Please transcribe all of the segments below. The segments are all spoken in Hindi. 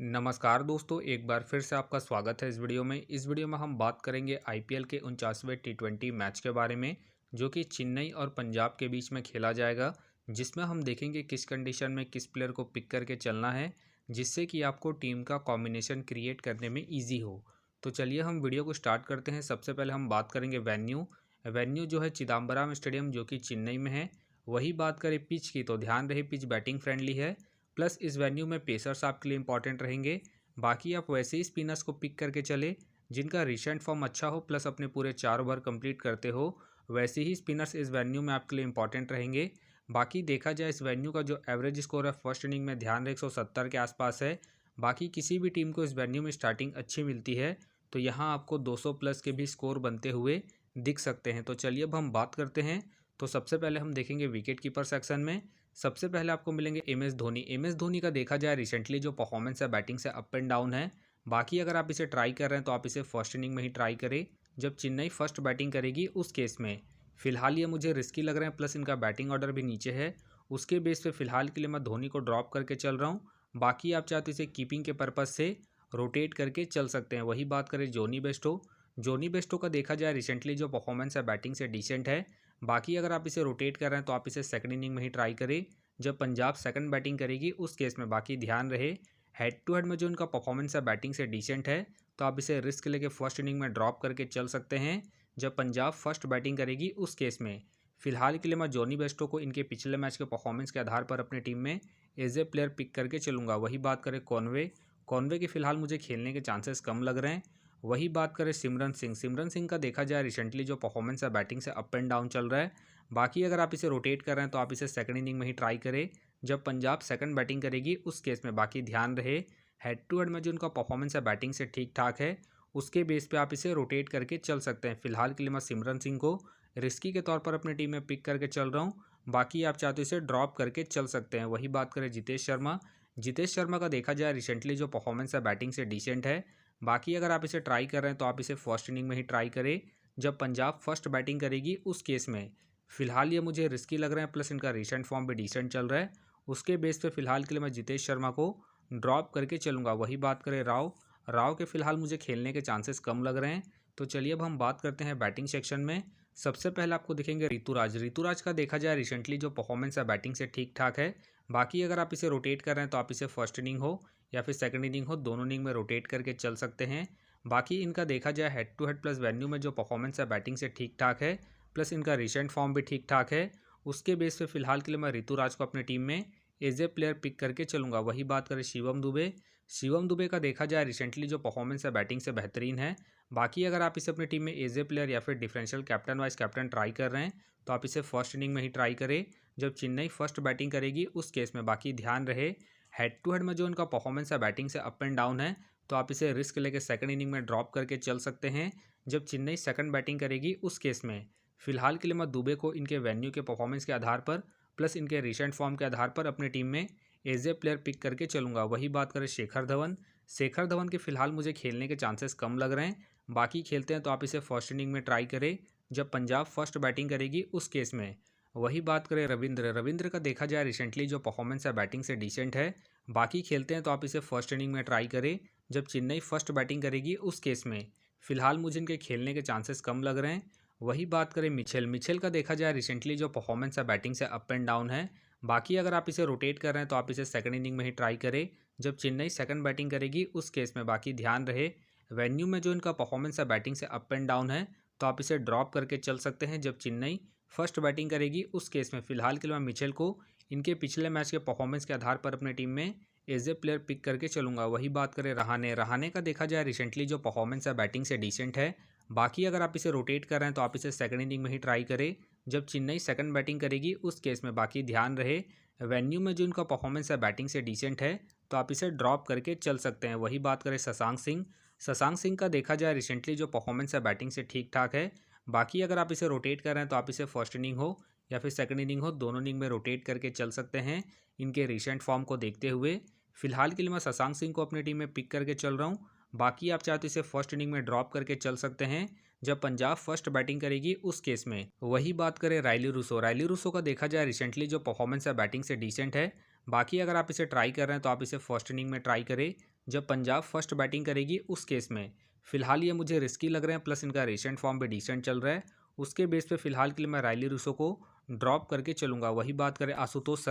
नमस्कार दोस्तों, एक बार फिर से आपका स्वागत है इस वीडियो में। इस वीडियो में हम बात करेंगे आईपीएल के 49वें टी20 मैच के बारे में, जो कि चेन्नई और पंजाब के बीच में खेला जाएगा, जिसमें हम देखेंगे किस कंडीशन में किस प्लेयर को पिक करके चलना है, जिससे कि आपको टीम का कॉम्बिनेशन क्रिएट करने में ईजी हो। तो चलिए हम वीडियो को स्टार्ट करते हैं। सबसे पहले हम बात करेंगे वेन्यू। वेन्यू जो है चिदम्बरम स्टेडियम, जो कि चेन्नई में है। वही बात करें पिच की, तो ध्यान रहे पिच बैटिंग फ्रेंडली है, प्लस इस वेन्यू में पेसर्स आपके लिए इंपॉर्टेंट रहेंगे। बाकी आप वैसे ही स्पिनर्स को पिक करके चले जिनका रिसेंट फॉर्म अच्छा हो, प्लस अपने पूरे 4 ओवर कंप्लीट करते हो। वैसे ही स्पिनर्स इस वेन्यू में आपके लिए इंपॉर्टेंट रहेंगे। बाकी देखा जाए इस वेन्यू का जो एवरेज स्कोर है फर्स्ट इनिंग में ध्यान रहे 170 के आसपास है। बाकी किसी भी टीम को इस वेन्यू में स्टार्टिंग अच्छी मिलती है, तो यहाँ आपको 200 प्लस के भी स्कोर बनते हुए दिख सकते हैं। तो चलिए अब हम बात करते हैं। तो सबसे पहले हम देखेंगे विकेट कीपर सेक्शन में। सबसे पहले आपको मिलेंगे M S Dhoni. M S Dhoni का देखा जाए रिसेंटली जो परफॉर्मेंस है बैटिंग से अप एंड डाउन है। बाकी अगर आप इसे ट्राई कर रहे हैं तो आप इसे फर्स्ट इनिंग में ही ट्राई करें, जब चेन्नई फर्स्ट बैटिंग करेगी उस केस में। फिलहाल ये मुझे रिस्की लग रहे हैं, प्लस इनका बैटिंग ऑर्डर भी नीचे है। उसके बेस पे फिलहाल के लिए मैं धोनी को ड्रॉप करके चल रहा हूँ। बाकी आप चाहते इसे कीपिंग के पर्पज़ से रोटेट करके चल सकते हैं। वही बात करें जोनी बेस्टो। जोनी बेस्टो का देखा जाए रिसेंटली जो परफॉर्मेंस है बैटिंग से डिसेंट है। बाकी अगर आप इसे रोटेट कर रहे हैं तो आप इसे सेकंड इनिंग में ही ट्राई करें, जब पंजाब सेकंड बैटिंग करेगी उस केस में। बाकी ध्यान रहे हेड टू हेड में जो उनका परफॉर्मेंस है बैटिंग से डिसेंट है, तो आप इसे रिस्क लेके फर्स्ट इनिंग में ड्रॉप करके चल सकते हैं, जब पंजाब फर्स्ट बैटिंग करेगी उस केस में। फिलहाल के लिए मैं जॉनी बेस्टो को इनके पिछले मैच के परफॉर्मेंस के आधार पर अपनी टीम में एज ए प्लेयर पिक करके चलूंगा। वही बात करें कॉनवे। कॉनवे के फिलहाल मुझे खेलने के चांसेस कम लग रहे हैं। वही बात करें सिमरन सिंह। सिमरन सिंह का देखा जाए रिसेंटली जो परफॉर्मेंस है बैटिंग से अप एंड डाउन चल रहा है। बाकी अगर आप इसे रोटेट कर रहे हैं तो आप इसे सेकंड इनिंग में ही ट्राई करें, जब पंजाब सेकंड बैटिंग करेगी उस केस में। बाकी ध्यान रहे हेड टू हेड में जो उनका परफॉर्मेंस है बैटिंग से ठीक ठाक है, उसके बेस पे आप इसे रोटेट करके चल सकते हैं। फिलहाल के लिए मैं सिमरन सिंह को रिस्की के तौर पर अपनी टीम में पिक करके चल रहा हूँ। बाकी आप चाहते हो इसे ड्रॉप करके चल सकते हैं। वही बात करें जितेश शर्मा। जितेश शर्मा का देखा जाए रिसेंटली जो परफॉर्मेंस है बैटिंग से डिसेंट है। बाकी अगर आप इसे ट्राई कर रहे हैं तो आप इसे फर्स्ट इनिंग में ही ट्राई करें, जब पंजाब फर्स्ट बैटिंग करेगी उस केस में। फिलहाल ये मुझे रिस्की लग रहे हैं, प्लस इनका रिसेंट फॉर्म भी डिसेंट चल रहा है। उसके बेस पे फिलहाल के लिए मैं जितेश शर्मा को ड्रॉप करके चलूँगा। वही बात करें राव। राव के फिलहाल मुझे खेलने के चांसेस कम लग रहे हैं। तो चलिए अब हम बात करते हैं बैटिंग सेक्शन में। सबसे पहले आपको दिखेंगे ऋतुराज। ऋतुराज का देखा जाए रिसेंटली जो परफॉर्मेंस है बैटिंग से ठीक ठाक है। बाकी अगर आप इसे रोटेट कर रहे हैं तो आप इसे फर्स्ट इनिंग हो या फिर सेकंड इनिंग हो, दोनों इनिंग में रोटेट करके चल सकते हैं। बाकी इनका देखा जाए head to head plus venue में जो परफॉर्मेंस है बैटिंग से ठीक ठाक है, प्लस इनका रिसेंट फॉर्म भी ठीक ठाक है। उसके बेस पे फिलहाल के लिए मैं ऋतुराज को अपनी टीम में एज ए प्लेयर पिक करके चलूँगा। वही बात करें शिवम दुबे। शिवम दुबे का देखा जाए रिसेंटली जो परफॉर्मेंस है बैटिंग से बेहतरीन है। बाकी अगर आप इसे अपनी टीम में एज ए प्लेयर या फिर differential captain vice captain try कर रहे हैं तो आप इसे फर्स्ट इनिंग में ही ट्राई करें, जब चेन्नई फर्स्ट बैटिंग करेगी उस केस में। बाकी ध्यान रहे हेड टू हेड में जो उनका परफॉर्मेंस है बैटिंग से अप एंड डाउन है, तो आप इसे रिस्क लेके सेकंड इनिंग में ड्रॉप करके चल सकते हैं, जब चेन्नई सेकंड बैटिंग करेगी उस केस में। फिलहाल के लिए मैं दुबे को इनके वेन्यू के परफॉर्मेंस के आधार पर, प्लस इनके रिसेंट फॉर्म के आधार पर अपनी टीम में एज ए प्लेयर पिक करके चलूँगा। वही बात करें शेखर धवन। शेखर धवन के फिलहाल मुझे खेलने के चांसेस कम लग रहे हैं। बाकी खेलते हैं तो आप इसे फर्स्ट इनिंग में ट्राई करें, जब पंजाब फर्स्ट बैटिंग करेगी उस केस में। वही बात करें रविंद्र। रविंद्र का देखा जाए रिसेंटली जो परफॉर्मेंस है बैटिंग से डिसेंट है। बाकी खेलते हैं तो आप इसे फर्स्ट इनिंग में ट्राई करें, जब चेन्नई फर्स्ट बैटिंग करेगी उस केस में। फिलहाल मुझे इनके खेलने के चांसेस कम लग रहे हैं। वही बात करें मिचेल। मिचेल का देखा जाए रिसेंटली जो परफॉर्मेंस है बैटिंग से अप एंड डाउन है। बाकी अगर आप इसे रोटेट कर रहे हैं तो आप इसे सेकंड इनिंग में ही ट्राई करें, जब चेन्नई सेकंड बैटिंग करेगी उस केस में। बाकी ध्यान रहे वेन्यू में जो इनका परफॉर्मेंस है बैटिंग से अप एंड डाउन है, तो आप इसे ड्रॉप करके चल सकते हैं, जब चेन्नई फर्स्ट बैटिंग करेगी उस केस में। फिलहाल के लिए मैं मिचेल को इनके पिछले मैच के परफॉर्मेंस के आधार पर अपनी टीम में एज ए प्लेयर पिक करके चलूँगा। वही बात करें रहाणे। रहाणे का देखा जाए रिसेंटली जो परफॉर्मेंस है बैटिंग से डिसेंट है। बाकी अगर आप इसे रोटेट कर रहे हैं तो आप इसे सेकंड इनिंग में ही ट्राई करें, जब चेन्नई सेकंड बैटिंग करेगी उस केस में। बाकी ध्यान रहे वेन्यू में जो इनका परफॉर्मेंस है बैटिंग से डिसेंट है, तो आप इसे ड्रॉप करके चल सकते हैं। वही बात करें शशांक सिंह। शशांक सिंह का देखा जाए रिसेंटली जो परफॉर्मेंस है बैटिंग से ठीक ठाक है। बाकी अगर आप इसे रोटेट कर रहे हैं तो आप इसे फर्स्ट इनिंग हो या फिर सेकंड इनिंग हो, दोनों इनिंग में रोटेट करके चल सकते हैं, इनके रिसेंट फॉर्म को देखते हुए। फिलहाल के लिए मैं शशांक सिंह को अपनी टीम में पिक करके चल रहा हूँ। बाकी आप चाहते इसे फर्स्ट इनिंग में ड्रॉप करके चल सकते हैं, जब पंजाब फर्स्ट बैटिंग करेगी उस केस में। वही बात करें रायली रूसो। रायली रूसो का देखा जाए रिसेंटली जो परफॉर्मेंस है बैटिंग से डिसेंट है। बाकी अगर आप इसे ट्राई कर रहे हैं तो आप इसे फर्स्ट इनिंग में ट्राई करें जब पंजाब फर्स्ट बैटिंग करेगी उस केस में। फिलहाल ये मुझे रिस्की लग रहे हैं, प्लस इनका रिसेंट फॉर्म भी डिसेंट चल रहा है। उसके बेस पे फिलहाल के लिए मैं रायली रूसो को ड्रॉप करके चलूंगा। वही बात करें आशुतोष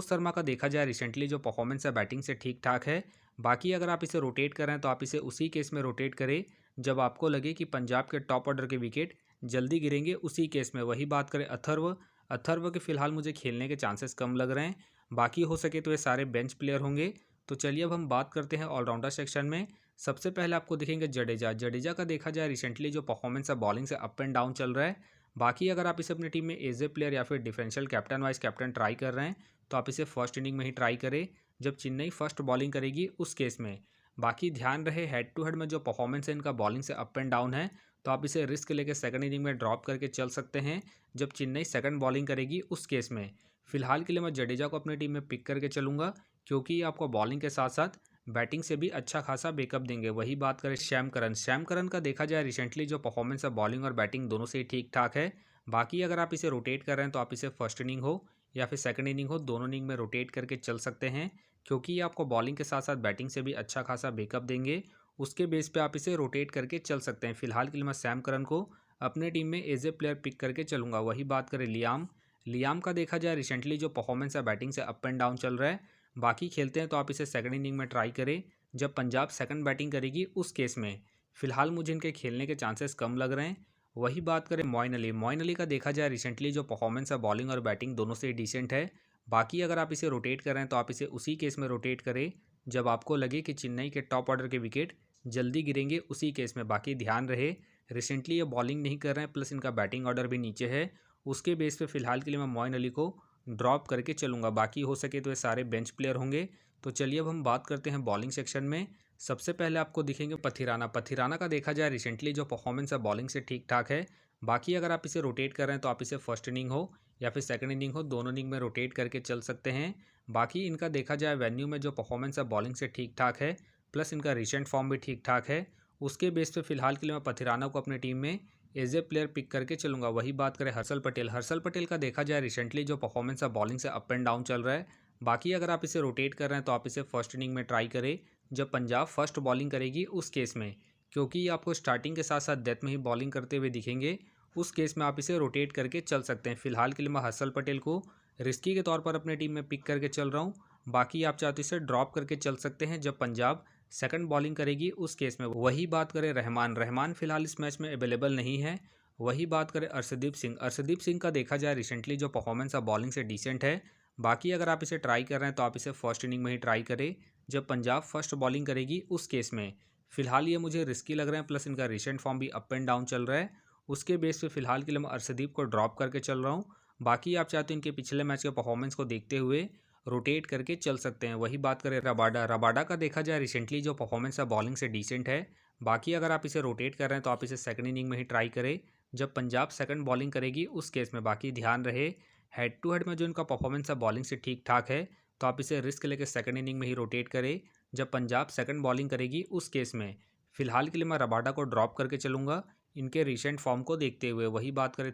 शर्मा का देखा जाए रिसेंटली जो परफॉर्मेंस है बैटिंग से ठीक ठाक है। बाकी अगर आप इसे रोटेट कर रहे हैं तो आप इसे उसी केस में रोटेट करें जब आपको लगे कि पंजाब के टॉप ऑर्डर के विकेट जल्दी गिरेंगे, उसी केस में। वही बात करें अथर्व के फिलहाल मुझे खेलने के चांसेस कम लग रहे हैं। बाकी हो सके तो ये सारे बेंच प्लेयर होंगे। तो चलिए अब हम बात करते हैं ऑलराउंडर सेक्शन में। सबसे पहले आपको दिखेंगे जडेजा का देखा जाए रिसेंटली जो परफॉर्मेंस है बॉलिंग से अप एंड डाउन चल रहा है। बाकी अगर आप इसे अपनी टीम में एज ए प्लेयर या फिर differential captain vice captain try कर रहे हैं तो आप इसे फर्स्ट इनिंग में ही ट्राई करें जब चेन्नई फर्स्ट बॉलिंग करेगी उस केस में। बाकी ध्यान रहे हेड टू हेड में जो परफॉर्मेंस है इनका बॉलिंग से अप एंड डाउन है, तो आप इसे रिस्क लेके सेकंड इनिंग में ड्रॉप करके चल सकते हैं जब चेन्नई सेकंड बॉलिंग करेगी उस केस में। फिलहाल के लिए मैं जडेजा को अपनी टीम में पिक करके चलूंगा क्योंकि ये आपको बॉलिंग के साथ साथ बैटिंग से भी अच्छा खासा बैकअप देंगे। वही बात करें श्याम करन का देखा जाए रिसेंटली जो परफॉर्मेंस है बॉलिंग और बैटिंग दोनों से ही ठीक ठाक है। बाकी अगर आप इसे रोटेट कर रहे हैं तो आप इसे फर्स्ट इनिंग हो या फिर सेकंड इनिंग हो, दोनों इनिंग में रोटेट करके चल सकते हैं क्योंकि ये आपको बॉलिंग के साथ साथ बैटिंग से भी अच्छा खासा बैकअप देंगे। उसके बेस पे आप इसे रोटेट करके चल सकते हैं। फिलहाल के लिए मैं सैम करन को अपने टीम में एज ए प्लेयर पिक करके चलूंगा। वही बात करें लियाम का देखा जाए रिसेंटली जो परफॉर्मेंस है बैटिंग से अप एंड डाउन चल रहा है। बाकी खेलते हैं तो आप इसे सेकंड इनिंग में ट्राई करें जब पंजाब सेकंड बैटिंग करेगी उस केस में। फिलहाल मुझे इनके खेलने के चांसेस कम लग रहे हैं। वही बात करें मोइन अली का देखा जाए रिसेंटली जो परफॉर्मेंस है बॉलिंग और बैटिंग दोनों से डिसेंट है। बाकी अगर आप इसे रोटेट कर रहे हैं तो आप इसे उसी केस में रोटेट करें जब आपको लगे कि चेन्नई के टॉप ऑर्डर के विकेट जल्दी गिरेंगे उसी केस में। बाकी ध्यान रहे रिसेंटली ये बॉलिंग नहीं कर रहे हैं, प्लस इनका बैटिंग ऑर्डर भी नीचे है। उसके बेस पे फिलहाल के लिए मैं मोइन अली को ड्रॉप करके चलूंगा। बाकी हो सके तो ये सारे बेंच प्लेयर होंगे। तो चलिए अब हम बात करते हैं बॉलिंग सेक्शन में। सबसे पहले आपको दिखेंगे पथिराना का देखा जाए रिसेंटली जो परफॉर्मेंस है बॉलिंग से ठीक ठाक है। बाकी अगर आप इसे रोटेट कर रहे हैं तो आप इसे फर्स्ट इनिंग हो या फिर सेकंड इनिंग हो, दोनों इनिंग में रोटेट करके चल सकते हैं। बाकी इनका देखा जाए वेन्यू में जो परफॉर्मेंस है बॉलिंग से ठीक ठाक है, प्लस इनका रिसेंट फॉर्म भी ठीक ठाक है। उसके बेस पे फिलहाल के लिए मैं पथिराना को अपनी टीम में एज ए प्लेयर पिक करके चलूंगा। वही बात करें हर्षल पटेल का देखा जाए रिसेंटली जो परफॉर्मेंस है बॉलिंग से अप एंड डाउन चल रहा है। बाकी अगर आप इसे रोटेट कर रहे हैं तो आप इसे फर्स्ट इनिंग में ट्राई करें जब पंजाब फर्स्ट बॉलिंग करेगी उस केस में, क्योंकि ये आपको स्टार्टिंग के साथ साथ डेथ में ही बॉलिंग करते हुए दिखेंगे। उस केस में आप इसे रोटेट करके चल सकते हैं। फिलहाल के लिए मैं हर्षल पटेल को रिस्की के तौर पर अपनी टीम में पिक करके चल रहा हूँ। बाकी आप चाहते इसे ड्रॉप करके चल सकते हैं जब पंजाब सेकंड बॉलिंग करेगी उस केस में। वही बात करें रहमान फिलहाल इस मैच में अवेलेबल नहीं है। वही बात करें अर्शदीप सिंह का देखा जाए रिसेंटली जो परफॉर्मेंस है बॉलिंग से डिसेंट है। बाकी अगर आप इसे ट्राई कर रहे हैं तो आप इसे फर्स्ट इनिंग में ही ट्राई करें जब पंजाब फर्स्ट बॉलिंग करेगी उस केस में। फिलहाल ये मुझे रिस्की लग रहे हैं, प्लस इनका रिसेंट फॉर्म भी अप एंड डाउन चल रहा है। उसके बेस पे फिलहाल के लिए मैं अर्शदीप को ड्रॉप करके चल रहा हूँ। बाकी आप चाहते हैं इनके पिछले मैच के परफॉर्मेंस को देखते हुए रोटेट करके चल सकते हैं। वही बात करें रबाडा का देखा जाए रिसेंटली जो परफॉर्मेंस है बॉलिंग से डिसेंट है। बाकी अगर आप इसे रोटेट कर रहे हैं तो आप इसे सेकंड इनिंग में ही ट्राई करें जब पंजाब सेकंड बॉलिंग करेगी उस केस में। बाकी ध्यान रहे हेड टू हेड में जो इनका परफॉर्मेंस है बॉलिंग से ठीक ठाक है, तो आप इसे रिस्क लेकर सेकंड इनिंग में ही रोटेट करें जब पंजाब सेकंड बॉलिंग करेगी उस केस में। फिलहाल के लिए मैं रबाडा को ड्रॉप करके चलूंगा इनके रिसेंट फॉर्म को देखते हुए। वही बात करें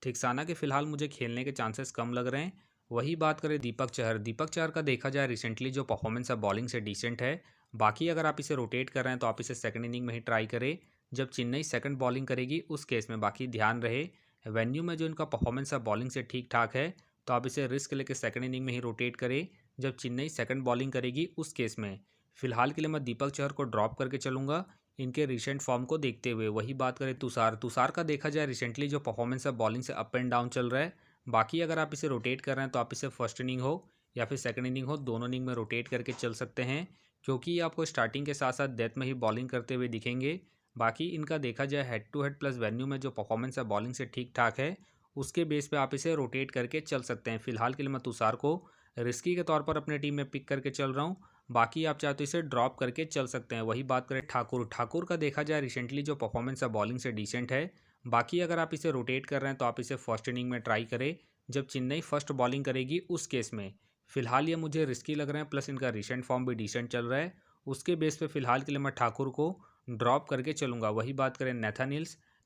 थिक्साना के फिलहाल मुझे खेलने के चांसेस कम लग रहे हैं। वही बात करें दीपक चहर का देखा जाए रिसेंटली जो परफॉर्मेंस है बॉलिंग से डिसेंट है। बाकी अगर आप इसे रोटेट कर रहे हैं तो आप इसे सेकंड इनिंग में ही ट्राई करें जब चेन्नई सेकंड बॉलिंग करेगी उस केस में। बाकी ध्यान रहे वेन्यू में जो इनका परफॉर्मेंस है बॉलिंग से ठीक ठाक है, तो आप इसे रिस्क लेकर सेकंड इनिंग में ही रोटेट करें जब चेन्नई सेकंड बॉलिंग करेगी उस केस में। फिलहाल के लिए मैं दीपक चहर को ड्रॉप करके चलूंगा इनके रिसेंट फॉर्म को देखते हुए। वही बात करें तुषार का देखा जाए रिसेंटली जो परफॉर्मेंस है बॉलिंग से अप एंड डाउन चल रहा है। बाकी अगर आप इसे रोटेट कर रहे हैं तो आप इसे फर्स्ट इनिंग हो या फिर सेकंड इनिंग हो, दोनों इनिंग में रोटेट करके चल सकते हैं क्योंकि ये आपको स्टार्टिंग के साथ साथ डेथ में ही बॉलिंग करते हुए दिखेंगे। बाकी इनका देखा जाए head to head plus venue में जो परफॉर्मेंस है बॉलिंग से ठीक ठाक है, उसके बेस पे आप इसे रोटेट करके चल सकते हैं। फिलहाल के लिए मैं तुषार को रिस्की के तौर पर अपने टीम में पिक करके चल रहा हूँ। बाकी आप चाहे तो इसे ड्रॉप करके चल सकते हैं। वही बात करें ठाकुर का देखा जाए रिसेंटली जो परफॉर्मेंस है बॉलिंग से डिसेंट है। बाकी अगर आप इसे रोटेट कर रहे हैं तो आप इसे फर्स्ट इनिंग में ट्राई करें जब चेन्नई फर्स्ट बॉलिंग करेगी उस केस में। फिलहाल ये मुझे रिस्की लग रहे हैं, प्लस इनका रिसेंट फॉर्म भी डिसेंट चल रहा है। उसके बेस पे फिलहाल के लिए मैं ठाकुर को ड्रॉप करके चलूंगा। वही बात करें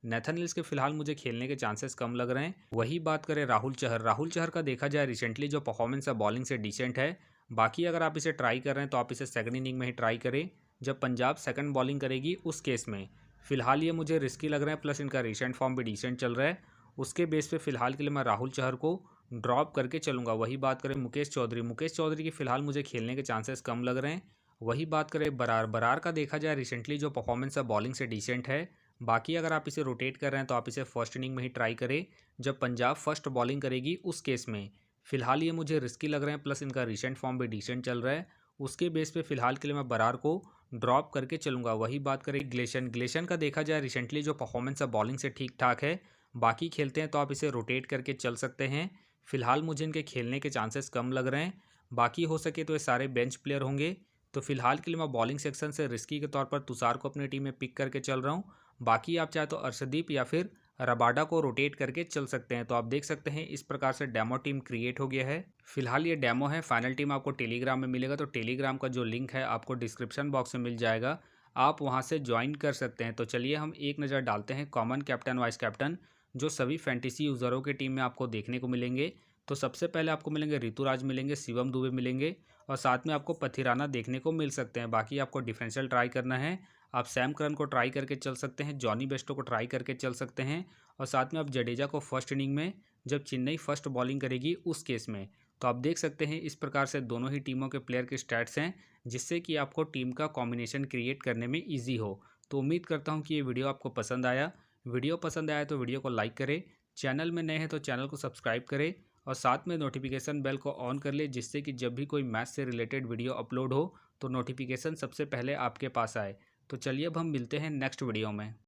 नेथन लिल्स के फिलहाल मुझे खेलने के चांसेस कम लग रहे हैं। वही बात करें राहुल चहर का देखा जाए रिसेंटली जो परफॉर्मेंस है बॉलिंग से डिसेंट है। बाकी अगर आप इसे ट्राई कर रहे हैं तो आप इसे सेकंड इनिंग में ही ट्राई करें जब पंजाब सेकंड बॉलिंग करेगी उस केस में। फिलहाल ये मुझे रिस्की लग रहा है, प्लस इनका रिसेंट फॉर्म भी डिसेंट चल रहा है। उसके बेस पे फिलहाल के लिए मैं राहुल चहर को ड्रॉप करके चलूंगा। वही बात करें मुकेश चौधरी की फिलहाल मुझे खेलने के चांसेस कम लग रहे हैं। वही बात करें बरार का देखा जाए रिसेंटली जो परफॉर्मेंस है बॉलिंग से डिसेंट है। बाकी अगर आप इसे रोटेट कर रहे हैं तो आप इसे फर्स्ट इनिंग में ही ट्राई करें जब पंजाब फर्स्ट बॉलिंग करेगी उस केस में। फिलहाल ये मुझे रिस्की लग रहे हैं, प्लस इनका रिसेंट फॉर्म भी डिसेंट चल रहा है। उसके बेस पे फिलहाल के लिए मैं बरार को ड्रॉप करके चलूंगा। वही बात करें ग्लेशन का देखा जाए रिसेंटली जो परफॉर्मेंस है बॉलिंग से ठीक ठाक है। बाकी खेलते हैं तो आप इसे रोटेट करके चल सकते हैं। फिलहाल मुझे इनके खेलने के चांसेस कम लग रहे हैं। बाकी हो सके तो ये सारे बेंच प्लेयर होंगे। तो फिलहाल के लिए मैं बॉलिंग सेक्शन से रिस्की के तौर पर तुषार को अपनी टीम में पिक करके चल रहा हूँ। बाकी आप चाहे तो अर्शदीप या फिर रबाडा को रोटेट करके चल सकते हैं। तो आप देख सकते हैं इस प्रकार से डेमो टीम क्रिएट हो गया है। फिलहाल ये डेमो है, फाइनल टीम आपको टेलीग्राम में मिलेगा। तो टेलीग्राम का जो लिंक है आपको डिस्क्रिप्शन बॉक्स में मिल जाएगा, आप वहां से ज्वाइन कर सकते हैं। तो चलिए हम एक नज़र डालते हैं कॉमन कैप्टन वाइस कैप्टन जो सभी फैंटेसी यूज़रों की टीम में आपको देखने को मिलेंगे। तो सबसे पहले आपको मिलेंगे ऋतुराज मिलेंगे, शिवम दुबे मिलेंगे और साथ में आपको पथिराना देखने को मिल सकते हैं। बाकी आपको डिफरेंशियल ट्राई करना है, आप सैम करन को ट्राई करके चल सकते हैं, जॉनी बेस्टो को ट्राई करके चल सकते हैं और साथ में आप जडेजा को फर्स्ट इनिंग में जब चेन्नई फर्स्ट बॉलिंग करेगी उस केस में। तो आप देख सकते हैं इस प्रकार से दोनों ही टीमों के प्लेयर के स्टैट्स हैं जिससे कि आपको टीम का कॉम्बिनेशन क्रिएट करने में ईजी हो। तो उम्मीद करता हूँ कि ये वीडियो आपको पसंद आया। वीडियो पसंद आया तो वीडियो को लाइक करें, चैनल में नए हैं तो चैनल को सब्सक्राइब करें और साथ में नोटिफिकेशन बेल को ऑन कर ले जिससे कि जब भी कोई मैच से रिलेटेड वीडियो अपलोड हो तो नोटिफिकेशन सबसे पहले आपके पास आए। तो चलिए अब हम मिलते हैं नेक्स्ट वीडियो में।